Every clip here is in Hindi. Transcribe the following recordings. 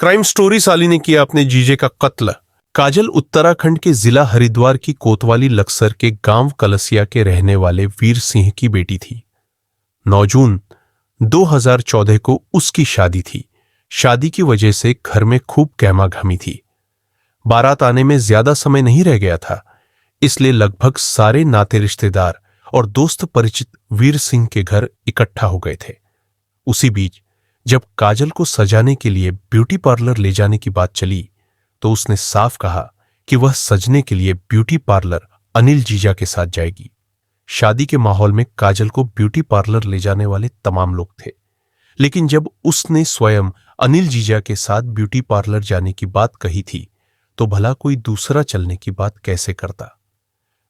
क्राइम स्टोरी साली ने किया अपने जीजे का कत्ल। काजल उत्तराखंड के जिला हरिद्वार की कोतवाली लक्सर के गांव कलसिया के रहने वाले वीर सिंह की बेटी थी। 9 जून 2014 को उसकी शादी थी। शादी की वजह से घर में खूब गहमागहमी थी। बारात आने में ज्यादा समय नहीं रह गया था, इसलिए लगभग सारे नाते रिश्तेदार और दोस्त परिचित वीर सिंह के घर इकट्ठा हो गए थे। उसी बीच जब काजल को सजाने के लिए ब्यूटी पार्लर ले जाने की बात चली तो उसने साफ कहा कि वह सजने के लिए ब्यूटी पार्लर अनिल जीजा के साथ जाएगी। शादी के माहौल में काजल को ब्यूटी पार्लर ले जाने वाले तमाम लोग थे, लेकिन जब उसने स्वयं अनिल जीजा के साथ ब्यूटी पार्लर जाने की बात कही थी तो भला कोई दूसरा चलने की बात कैसे करता।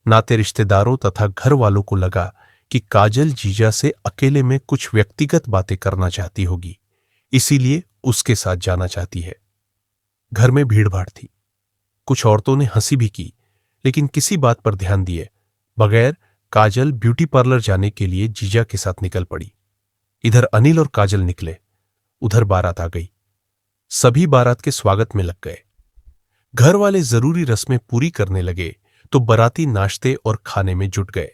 नाते रिश्तेदारों तथा घर वालों को लगा कि काजल जीजा से अकेले में कुछ व्यक्तिगत बातें करना चाहती होगी, इसीलिए उसके साथ जाना चाहती है। घर में भीड़-भाड़ थी। कुछ औरतों ने हंसी भी की, लेकिन किसी बात पर ध्यान दिए बगैर काजल ब्यूटी पार्लर जाने के लिए जीजा के साथ निकल पड़ी। इधर अनिल और काजल निकले, उधर बारात आ गई। सभी बारात के स्वागत में लग गए। घर वाले जरूरी रस्में पूरी करने लगे तो बाराती नाश्ते और खाने में जुट गए।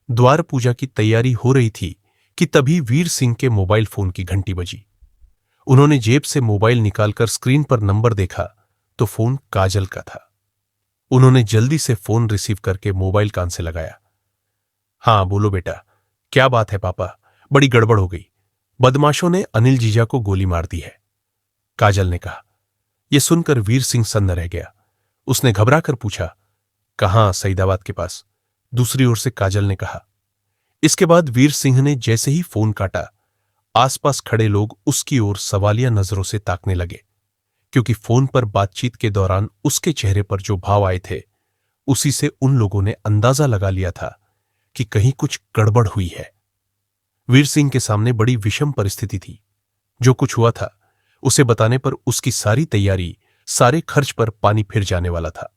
द्वार पूजा की तैयारी हो रही थी कि तभी वीर सिंह के मोबाइल फोन की घंटी बजी। उन्होंने जेब से मोबाइल निकालकर स्क्रीन पर नंबर देखा तो फोन काजल का था। उन्होंने जल्दी से फोन रिसीव करके मोबाइल कान से लगाया। हाँ बोलो बेटा, क्या बात है पापा, बड़ी गड़बड़ हो गई। बदमाशों ने अनिल जीजा को गोली मार दी है, काजल ने कहा। यह सुनकर वीर सिंह सन्न रह गया। उसने घबराकर पूछा, कहां? सईदाबाद के पास, दूसरी ओर से काजल ने कहा। इसके बाद वीर सिंह ने जैसे ही फोन काटा, आसपास खड़े लोग उसकी ओर सवालिया नजरों से ताकने लगे, क्योंकि फोन पर बातचीत के दौरान उसके चेहरे पर जो भाव आए थे उसी से उन लोगों ने अंदाजा लगा लिया था कि कहीं कुछ गड़बड़ हुई है। वीर सिंह के सामने बड़ी विषम परिस्थिति थी। जो कुछ हुआ था उसे बताने पर उसकी सारी तैयारी, सारे खर्च पर पानी फिर जाने वाला था,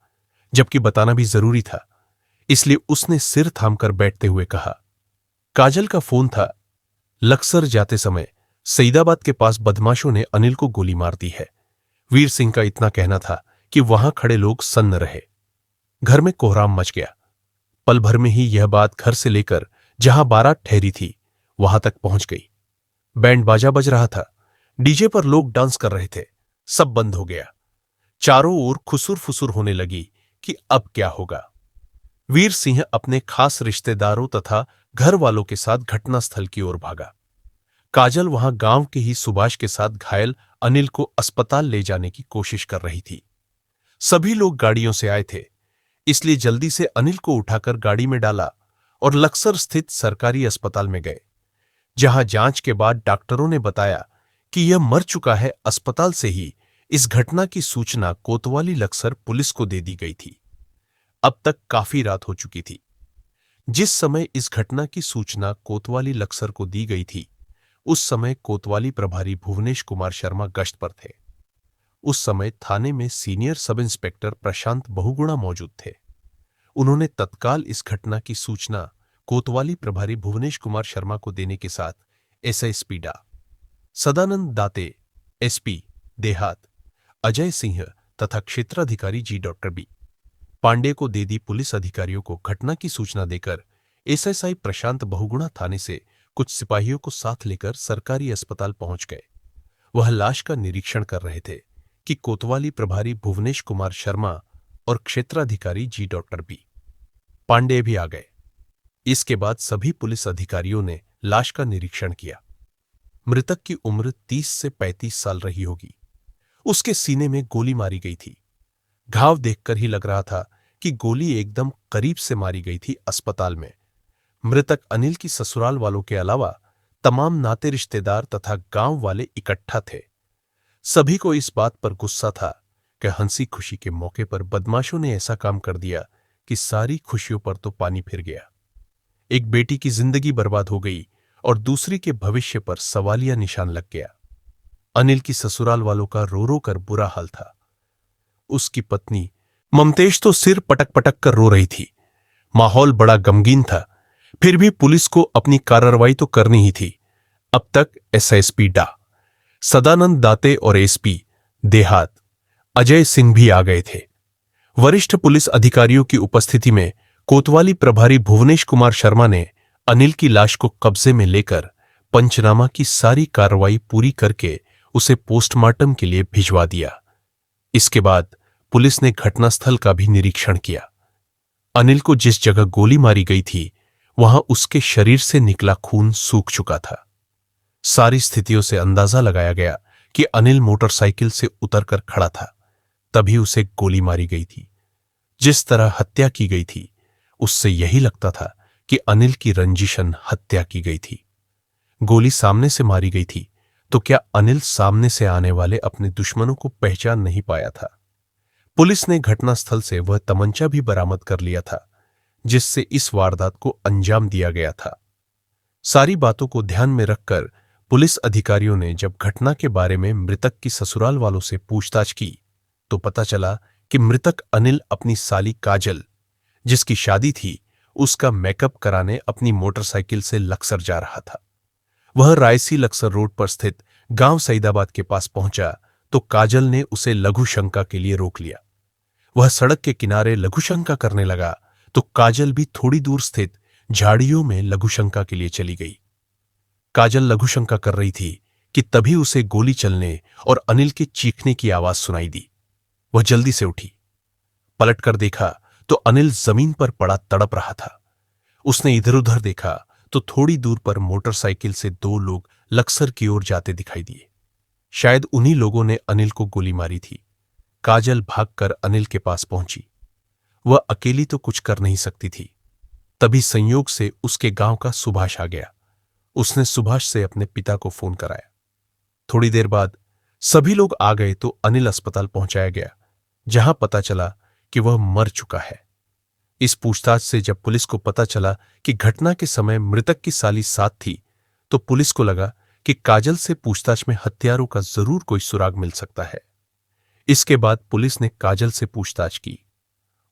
जबकि बताना भी जरूरी था। इसलिए उसने सिर थामकर बैठते हुए कहा, काजल का फोन था। लक्सर जाते समय सईदाबाद के पास बदमाशों ने अनिल को गोली मार दी है। वीर सिंह का इतना कहना था कि वहां खड़े लोग सन्न रहे। घर में कोहराम मच गया। पल भर में ही यह बात घर से लेकर जहां बारात ठहरी थी वहां तक पहुंच गई। बैंड बाजा बज रहा था, डीजे पर लोग डांस कर रहे थे। सब बंद हो गया। चारों ओर खुसुर फुसुर होने लगी कि अब क्या होगा। वीर सिंह अपने खास रिश्तेदारों तथा घर वालों के साथ घटनास्थल की ओर भागा। काजल वहां गांव के ही सुभाष के साथ घायल अनिल को अस्पताल ले जाने की कोशिश कर रही थी। सभी लोग गाड़ियों से आए थे, इसलिए जल्दी से अनिल को उठाकर गाड़ी में डाला और लक्सर स्थित सरकारी अस्पताल में गए, जहां जांच के बाद डॉक्टरों ने बताया कि यह मर चुका है। अस्पताल से ही इस घटना की सूचना कोतवाली लक्सर पुलिस को दे दी गई थी। अब तक काफी रात हो चुकी थी। जिस समय इस घटना की सूचना कोतवाली लक्सर को दी गई थी उस समय कोतवाली प्रभारी भुवनेश कुमार शर्मा गश्त पर थे। उस समय थाने में सीनियर सब इंस्पेक्टर प्रशांत बहुगुणा मौजूद थे। उन्होंने तत्काल इस घटना की सूचना कोतवाली प्रभारी भुवनेश कुमार शर्मा को देने के साथ एसएसपी डा सदानंद दाते, एसपी देहात अजय सिंह तथा क्षेत्राधिकारी जी डॉक्टर बी पांडे को दे दी। पुलिस अधिकारियों को घटना की सूचना देकर एसएसआई प्रशांत बहुगुणा थाने से कुछ सिपाहियों को साथ लेकर सरकारी अस्पताल पहुंच गए। वह लाश का निरीक्षण कर रहे थे कि कोतवाली प्रभारी भुवनेश कुमार शर्मा और क्षेत्राधिकारी जी डॉक्टर बी पांडे भी आ गए। इसके बाद सभी पुलिस अधिकारियों ने लाश का निरीक्षण किया। मृतक की उम्र 30 से 35 साल रही होगी। उसके सीने में गोली मारी गई थी। घाव देखकर ही लग रहा था कि गोली एकदम करीब से मारी गई थी। अस्पताल में मृतक अनिल की ससुराल वालों के अलावा तमाम नाते रिश्तेदार तथा गांव वाले इकट्ठा थे। सभी को इस बात पर गुस्सा था कि हंसी खुशी के मौके पर बदमाशों ने ऐसा काम कर दिया कि सारी खुशियों पर तो पानी फिर गया। एक बेटी की जिंदगी बर्बाद हो गई और दूसरी के भविष्य पर सवालिया निशान लग गया। अनिल की ससुराल वालों का रो रो कर बुरा हाल था। उसकी पत्नी ममतेश तो सिर पटक पटक कर रो रही थी। माहौल बड़ा गमगीन था, फिर भी पुलिस को अपनी कार्रवाई तो करनी ही थी। अब तक एसएसपी डा सदानंद दाते और एसपी देहात अजय सिंह भी आ गए थे। वरिष्ठ पुलिस अधिकारियों की उपस्थिति में कोतवाली प्रभारी भुवनेश कुमार शर्मा ने अनिल की लाश को कब्जे में लेकर पंचनामा की सारी कार्रवाई पूरी करके उसे पोस्टमार्टम के लिए भिजवा दिया। इसके बाद पुलिस ने घटनास्थल का भी निरीक्षण किया। अनिल को जिस जगह गोली मारी गई थी वहां उसके शरीर से निकला खून सूख चुका था। सारी स्थितियों से अंदाजा लगाया गया कि अनिल मोटरसाइकिल से उतरकर खड़ा था, तभी उसे गोली मारी गई थी। जिस तरह हत्या की गई थी उससे यही लगता था कि अनिल की रंजिशन हत्या की गई थी। गोली सामने से मारी गई थी तो क्या अनिल सामने से आने वाले अपने दुश्मनों को पहचान नहीं पाया था? पुलिस ने घटनास्थल से वह तमंचा भी बरामद कर लिया था जिससे इस वारदात को अंजाम दिया गया था। सारी बातों को ध्यान में रखकर पुलिस अधिकारियों ने जब घटना के बारे में मृतक की ससुराल वालों से पूछताछ की तो पता चला कि मृतक अनिल अपनी साली काजल, जिसकी शादी थी, उसका मेकअप कराने अपनी मोटरसाइकिल से लक्सर जा रहा था। वह रायसी लक्सर रोड पर स्थित गांव सईदाबाद के पास पहुंचा तो काजल ने उसे लघुशंका के लिए रोक लिया। वह सड़क के किनारे लघुशंका करने लगा तो काजल भी थोड़ी दूर स्थित झाड़ियों में लघुशंका के लिए चली गई। काजल लघुशंका कर रही थी कि तभी उसे गोली चलने और अनिल के चीखने की आवाज सुनाई दी। वह जल्दी से उठी, पलटकर देखा तो अनिल जमीन पर पड़ा तड़प रहा था। उसने इधर उधर देखा तो थोड़ी दूर पर मोटरसाइकिल से दो लोग लक्सर की ओर जाते दिखाई दिए। शायद उन्हीं लोगों ने अनिल को गोली मारी थी। काजल भागकर अनिल के पास पहुंची। वह अकेली तो कुछ कर नहीं सकती थी। तभी संयोग से उसके गांव का सुभाष आ गया। उसने सुभाष से अपने पिता को फोन कराया। थोड़ी देर बाद सभी लोग आ गए तो अनिल अस्पताल पहुंचाया गया, जहां पता चला कि वह मर चुका है। इस पूछताछ से जब पुलिस को पता चला कि घटना के समय मृतक की साली साथ थी तो पुलिस को लगा कि काजल से पूछताछ में हत्यारों का जरूर कोई सुराग मिल सकता है। इसके बाद पुलिस ने काजल से पूछताछ की।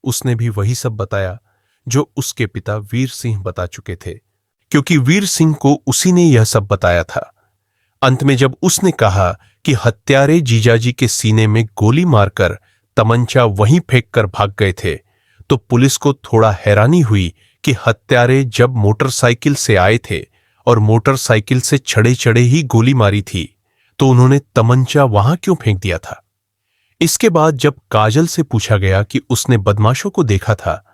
उसने भी वही सब बताया जो उसके पिता वीर सिंह बता चुके थे, क्योंकि वीर सिंह को उसी ने यह सब बताया था। अंत में जब उसने कहा कि हत्यारे जीजाजी के सीने में गोली मारकर तमंचा वहीं फेंककर भाग गए थे तो पुलिस को थोड़ा हैरानी हुई कि हत्यारे जब मोटरसाइकिल से आए थे और मोटरसाइकिल से चढ़े चढ़े ही गोली मारी थी तो उन्होंने तमंचा वहां क्यों फेंक दिया था। इसके बाद जब काजल से पूछा गया कि उसने बदमाशों को देखा था,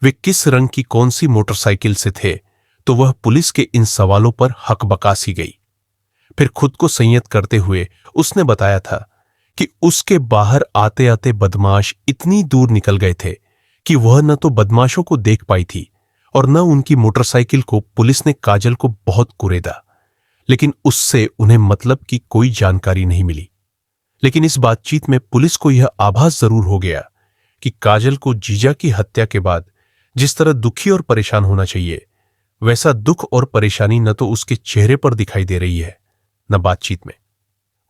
वे किस रंग की कौन सी मोटरसाइकिल से थे, तो वह पुलिस के इन सवालों पर हकबकासी गई। फिर खुद को संयत करते हुए उसने बताया था कि उसके बाहर आते आते बदमाश इतनी दूर निकल गए थे कि वह न तो बदमाशों को देख पाई थी और न उनकी मोटरसाइकिल को। पुलिस ने काजल को बहुत कुरेदा, लेकिन उससे उन्हें मतलब की कोई जानकारी नहीं मिली। लेकिन इस बातचीत में पुलिस को यह आभास जरूर हो गया कि काजल को जीजा की हत्या के बाद जिस तरह दुखी और परेशान होना चाहिए, वैसा दुख और परेशानी न तो उसके चेहरे पर दिखाई दे रही है न बातचीत में।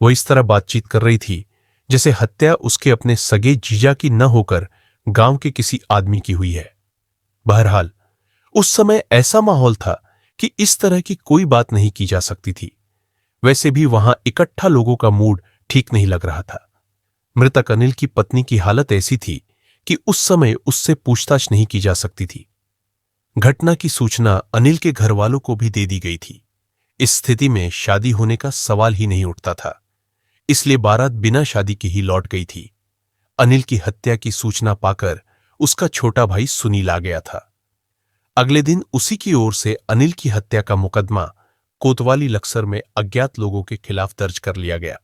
वह इस तरह बातचीत कर रही थी जैसे हत्या उसके अपने सगे जीजा की न होकर गांव के किसी आदमी की हुई है। बहरहाल उस समय ऐसा माहौल था कि इस तरह की कोई बात नहीं की जा सकती थी। वैसे भी वहां इकट्ठा लोगों का मूड ठीक नहीं लग रहा था। मृतक अनिल की पत्नी की हालत ऐसी थी कि उस समय उससे पूछताछ नहीं की जा सकती थी। घटना की सूचना अनिल के घर वालों को भी दे दी गई थी। इस स्थिति में शादी होने का सवाल ही नहीं उठता था, इसलिए बारात बिना शादी के ही लौट गई थी। अनिल की हत्या की सूचना पाकर उसका छोटा भाई सुनील आ गया था। अगले दिन उसी की ओर से अनिल की हत्या का मुकदमा कोतवाली लक्सर में अज्ञात लोगों के खिलाफ दर्ज कर लिया गया।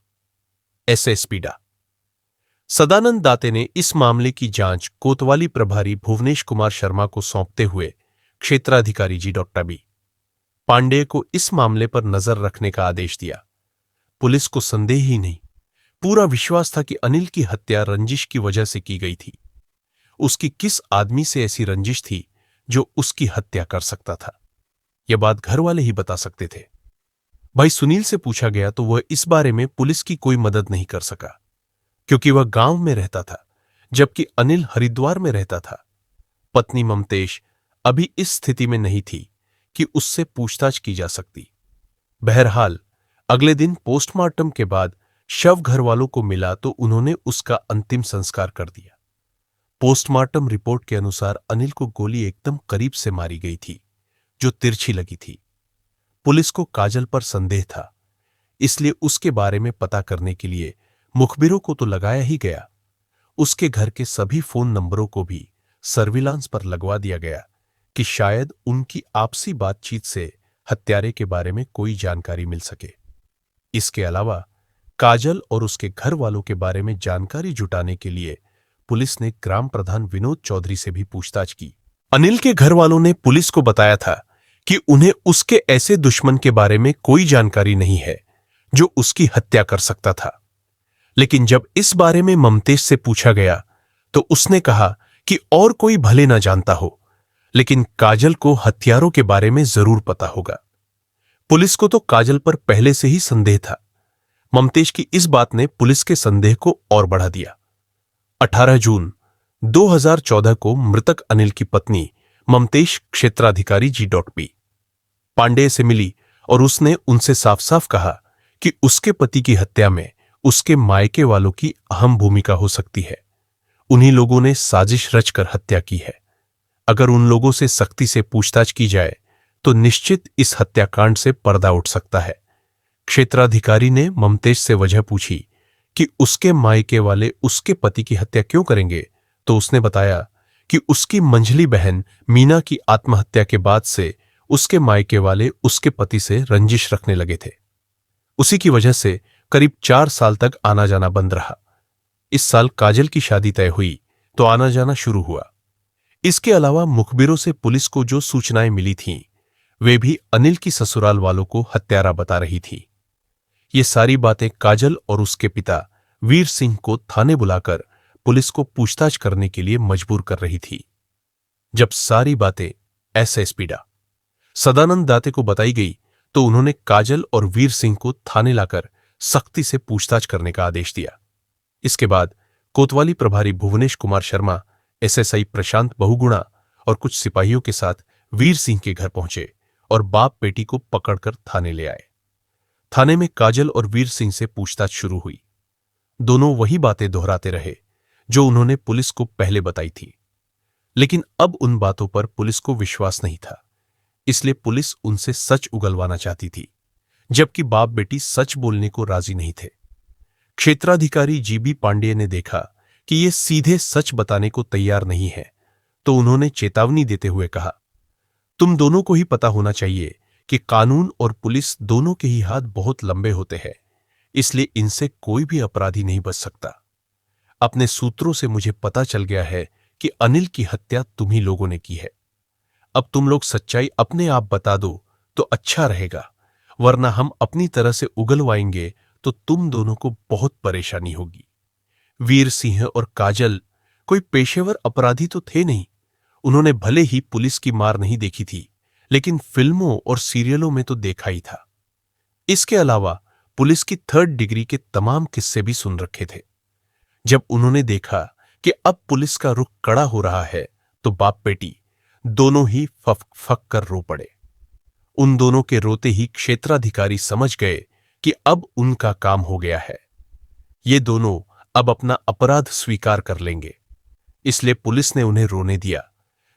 एसएसपी डा सदानंद दाते ने इस मामले की जांच कोतवाली प्रभारी भुवनेश कुमार शर्मा को सौंपते हुए क्षेत्राधिकारी जी डॉक्टर बी पांडेय को इस मामले पर नजर रखने का आदेश दिया। पुलिस को संदेह ही नहीं, पूरा विश्वास था कि अनिल की हत्या रंजिश की वजह से की गई थी। उसकी किस आदमी से ऐसी रंजिश थी जो उसकी हत्या कर सकता था, यह बात घर वाले ही बता सकते थे। भाई सुनील से पूछा गया तो वह इस बारे में पुलिस की कोई मदद नहीं कर सका, क्योंकि वह गांव में रहता था जबकि अनिल हरिद्वार में रहता था। पत्नी ममतेश अभी इस स्थिति में नहीं थी कि उससे पूछताछ की जा सकती। बहरहाल अगले दिन पोस्टमार्टम के बाद शव घर वालों को मिला तो उन्होंने उसका अंतिम संस्कार कर दिया। पोस्टमार्टम रिपोर्ट के अनुसार अनिल को गोली एकदम करीब से मारी गई थी, जो तिरछी लगी थी। पुलिस को काजल पर संदेह था, इसलिए उसके बारे में पता करने के लिए मुखबिरों को तो लगाया ही गया, उसके घर के सभी फोन नंबरों को भी सर्विलांस पर लगवा दिया गया कि शायद उनकी आपसी बातचीत से हत्यारे के बारे में कोई जानकारी मिल सके। इसके अलावा काजल और उसके घर वालों के बारे में जानकारी जुटाने के लिए पुलिस ने ग्राम प्रधान विनोद चौधरी से भी पूछताछ की। अनिल के घर वालों ने पुलिस को बताया था कि उन्हें उसके ऐसे दुश्मन के बारे में कोई जानकारी नहीं है जो उसकी हत्या कर सकता था। लेकिन जब इस बारे में ममतेश से पूछा गया तो उसने कहा कि और कोई भले ना जानता हो, लेकिन काजल को हथियारों के बारे में जरूर पता होगा। पुलिस को तो काजल पर पहले से ही संदेह था। ममतेश की इस बात ने पुलिस के संदेह को और बढ़ा दिया। 18 जून 2014 को मृतक अनिल की पत्नी ममतेश क्षेत्राधिकारी G.P. पांडेय से मिली और उसने उनसे साफ साफ कहा कि उसके पति की हत्या में उसके मायके वालों की अहम भूमिका हो सकती है। उन्हीं लोगों ने साजिश रचकर हत्या की है। अगर उन लोगों से सख्ती से पूछताछ की जाए तो निश्चित इस हत्याकांड से पर्दा उठ सकता है। क्षेत्राधिकारी ने ममतेश से वजह पूछी कि उसके मायके वाले उसके पति की हत्या क्यों करेंगे, तो उसने बताया कि उसकी मंझली बहन मीना की आत्महत्या के बाद से उसके मायके वाले उसके पति से रंजिश रखने लगे थे। उसी की वजह से करीब 4 साल तक आना जाना बंद रहा। इस साल काजल की शादी तय हुई तो आना जाना शुरू हुआ। इसके अलावा मुखबिरों से पुलिस को जो सूचनाएं मिली थीं, वे भी अनिल की ससुराल वालों को हत्यारा बता रही थी। ये सारी बातें काजल और उसके पिता वीर सिंह को थाने बुलाकर पुलिस को पूछताछ करने के लिए मजबूर कर रही थी। जब सारी बातें एसएसपी डा सदानंद दाते को बताई गई तो उन्होंने काजल और वीर सिंह को थाने लाकर सख्ती से पूछताछ करने का आदेश दिया। इसके बाद कोतवाली प्रभारी भुवनेश कुमार शर्मा, एसएसआई प्रशांत बहुगुणा और कुछ सिपाहियों के साथ वीर सिंह के घर पहुंचे और बाप बेटी को पकड़कर थाने ले आए। थाने में काजल और वीर सिंह से पूछताछ शुरू हुई। दोनों वही बातें दोहराते रहे जो उन्होंने पुलिस को पहले बताई थी, लेकिन अब उन बातों पर पुलिस को विश्वास नहीं था, इसलिए पुलिस उनसे सच उगलवाना चाहती थी, जबकि बाप बेटी सच बोलने को राजी नहीं थे। क्षेत्राधिकारी G.B. पांडेय ने देखा कि ये सीधे सच बताने को तैयार नहीं है, तो उन्होंने चेतावनी देते हुए कहा, तुम दोनों को ही पता होना चाहिए कि कानून और पुलिस दोनों के ही हाथ बहुत लंबे होते हैं, इसलिए इनसे कोई भी अपराधी नहीं बच सकता। अपने सूत्रों से मुझे पता चल गया है कि अनिल की हत्या तुम ही लोगों ने की है। अब तुम लोग सच्चाई अपने आप बता दो तो अच्छा रहेगा, वरना हम अपनी तरह से उगलवाएंगे तो तुम दोनों को बहुत परेशानी होगी। वीर सिंह और काजल कोई पेशेवर अपराधी तो थे नहीं। उन्होंने भले ही पुलिस की मार नहीं देखी थी, लेकिन फिल्मों और सीरियलों में तो देखा ही था। इसके अलावा पुलिस की 3rd डिग्री के तमाम किस्से भी सुन रखे थे। जब उन्होंने देखा कि अब पुलिस का रुख कड़ा हो रहा है तो बाप बेटी दोनों ही फक फक कर रो पड़े। उन दोनों के रोते ही क्षेत्राधिकारी समझ गए कि अब उनका काम हो गया है। ये दोनों अब अपना अपराध स्वीकार कर लेंगे, इसलिए पुलिस ने उन्हें रोने दिया,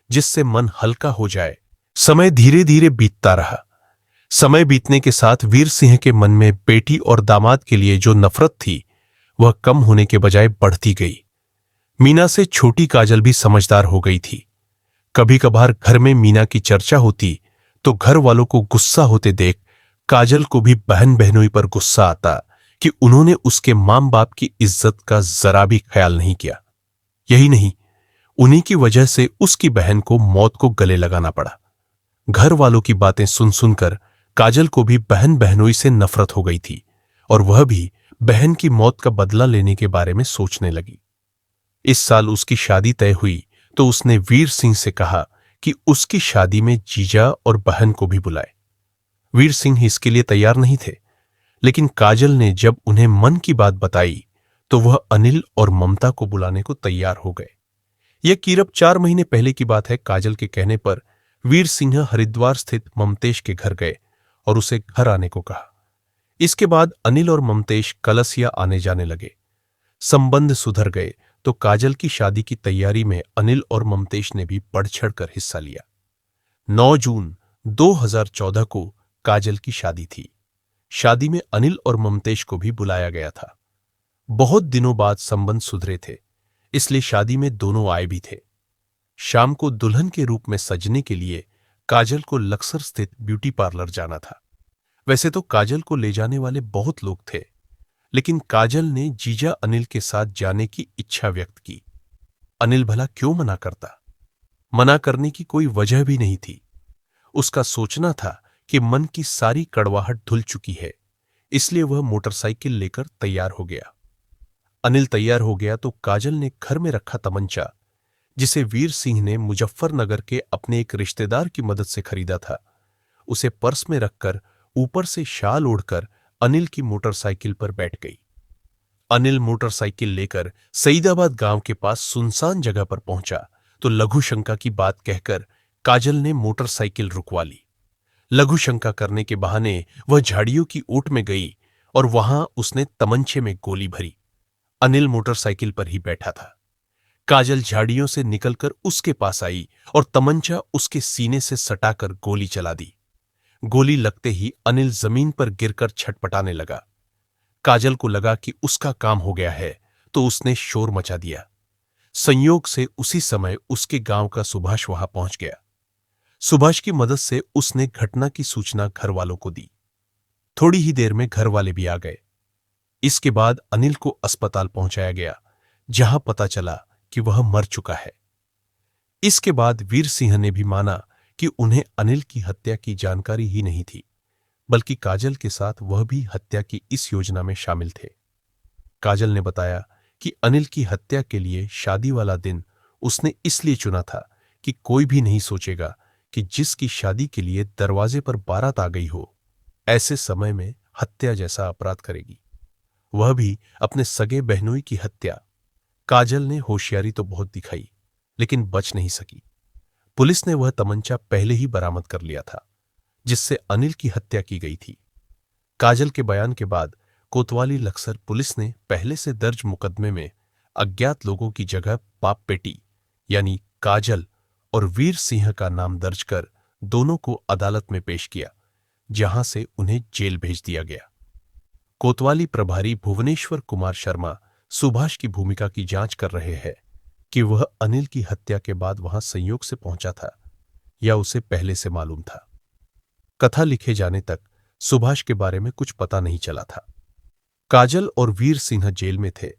जिससे मन हल्का हो जाए। समय धीरे धीरे बीतता रहा। समय बीतने के साथ वीर सिंह के मन में बेटी और दामाद के लिए जो नफरत थी, वह कम होने के बजाय बढ़ती गई। मीना से छोटी काजल भी समझदार हो गई थी। कभी कभार घर में मीना की चर्चा होती तो घर वालों को गुस्सा होते देख काजल को भी बहन बहनोई पर गुस्सा आता कि उन्होंने उसके मां बाप की इज्जत का जरा भी ख्याल नहीं किया। यही नहीं, उन्हीं की वजह से उसकी बहन को मौत को गले लगाना पड़ा। घर वालों की बातें सुन सुनकर काजल को भी बहन बहनोई से नफरत हो गई थी और वह भी बहन की मौत का बदला लेने के बारे में सोचने लगी। इस साल उसकी शादी तय हुई तो उसने वीर सिंह से कहा कि उसकी शादी में जीजा और बहन को भी बुलाए। वीर सिंह इसके लिए तैयार नहीं थे, लेकिन काजल ने जब उन्हें मन की बात बताई तो वह अनिल और ममता को बुलाने को तैयार हो गए। यह कीरब 4 महीने पहले की बात है। काजल के कहने पर वीर सिंह हरिद्वार स्थित ममतेश के घर गए और उसे घर आने को कहा। इसके बाद अनिल और ममतेश कलसिया आने जाने लगे। संबंध सुधर गए तो काजल की शादी की तैयारी में अनिल और ममतेश ने भी बढ़ चढ़कर हिस्सा लिया। 9 जून 2014 को काजल की शादी थी। शादी में अनिल और ममतेश को भी बुलाया गया था। बहुत दिनों बाद संबंध सुधरे थे, इसलिए शादी में दोनों आए भी थे। शाम को दुल्हन के रूप में सजने के लिए काजल को लक्सर स्थित ब्यूटी पार्लर जाना था। वैसे तो काजल को ले जाने वाले बहुत लोग थे, लेकिन काजल ने जीजा अनिल के साथ जाने की इच्छा व्यक्त की। अनिल भला क्यों मना करता? मना करने की कोई वजह भी नहीं थी। उसका सोचना था कि मन की सारी कड़वाहट धुल चुकी है, इसलिए वह मोटरसाइकिल लेकर तैयार हो गया। अनिल तैयार हो गया तो काजल ने घर में रखा तमंचा, जिसे वीर सिंह ने मुजफ्फरनगर के अपने एक रिश्तेदार की मदद से खरीदा था, उसे पर्स में रखकर ऊपर से शाल ओढ़कर अनिल की मोटरसाइकिल पर बैठ गई। अनिल मोटरसाइकिल लेकर सईदाबाद गांव के पास सुनसान जगह पर पहुंचा तो लघुशंका की बात कहकर काजल ने मोटरसाइकिल रुकवा ली। लघुशंका करने के बहाने वह झाड़ियों की ओट में गई और वहां उसने तमंचे में गोली भरी। अनिल मोटरसाइकिल पर ही बैठा था। काजल झाड़ियों से निकलकर उसके पास आई और तमंचा उसके सीने से सटाकर गोली चला दी। गोली लगते ही अनिल जमीन पर गिरकर छटपटाने लगा। काजल को लगा कि उसका काम हो गया है, तो उसने शोर मचा दिया। संयोग से उसी समय उसके गांव का सुभाष वहां पहुंच गया। सुभाष की मदद से उसने घटना की सूचना घर वालों को दी। थोड़ी ही देर में घर वाले भी आ गए। इसके बाद अनिल को अस्पताल पहुंचाया गया, जहां पता चला कि वह मर चुका है। इसके बाद वीर सिंह ने भी माना कि उन्हें अनिल की हत्या की जानकारी ही नहीं थी, बल्कि काजल के साथ वह भी हत्या की इस योजना में शामिल थे। काजल ने बताया कि अनिल की हत्या के लिए शादी वाला दिन उसने इसलिए चुना था कि कोई भी नहीं सोचेगा कि जिसकी शादी के लिए दरवाजे पर बारात आ गई हो, ऐसे समय में हत्या जैसा अपराध करेगी, वह भी अपने सगे बहनोई की हत्या। काजल ने होशियारी तो बहुत दिखाई, लेकिन बच नहीं सकी। पुलिस ने वह तमंचा पहले ही बरामद कर लिया था, जिससे अनिल की हत्या की गई थी। काजल के बयान के बाद कोतवाली लक्सर पुलिस ने पहले से दर्ज मुकदमे में अज्ञात लोगों की जगह पाप पेटी यानी काजल और वीर सिंह का नाम दर्ज कर दोनों को अदालत में पेश किया, जहां से उन्हें जेल भेज दिया गया। कोतवाली प्रभारी भुवनेश्वर कुमार शर्मा सुभाष की भूमिका की जांच कर रहे हैं कि वह अनिल की हत्या के बाद वहां संयोग से पहुंचा था या उसे पहले से मालूम था। कथा लिखे जाने तक सुभाष के बारे में कुछ पता नहीं चला था। काजल और वीर सिंह जेल में थे,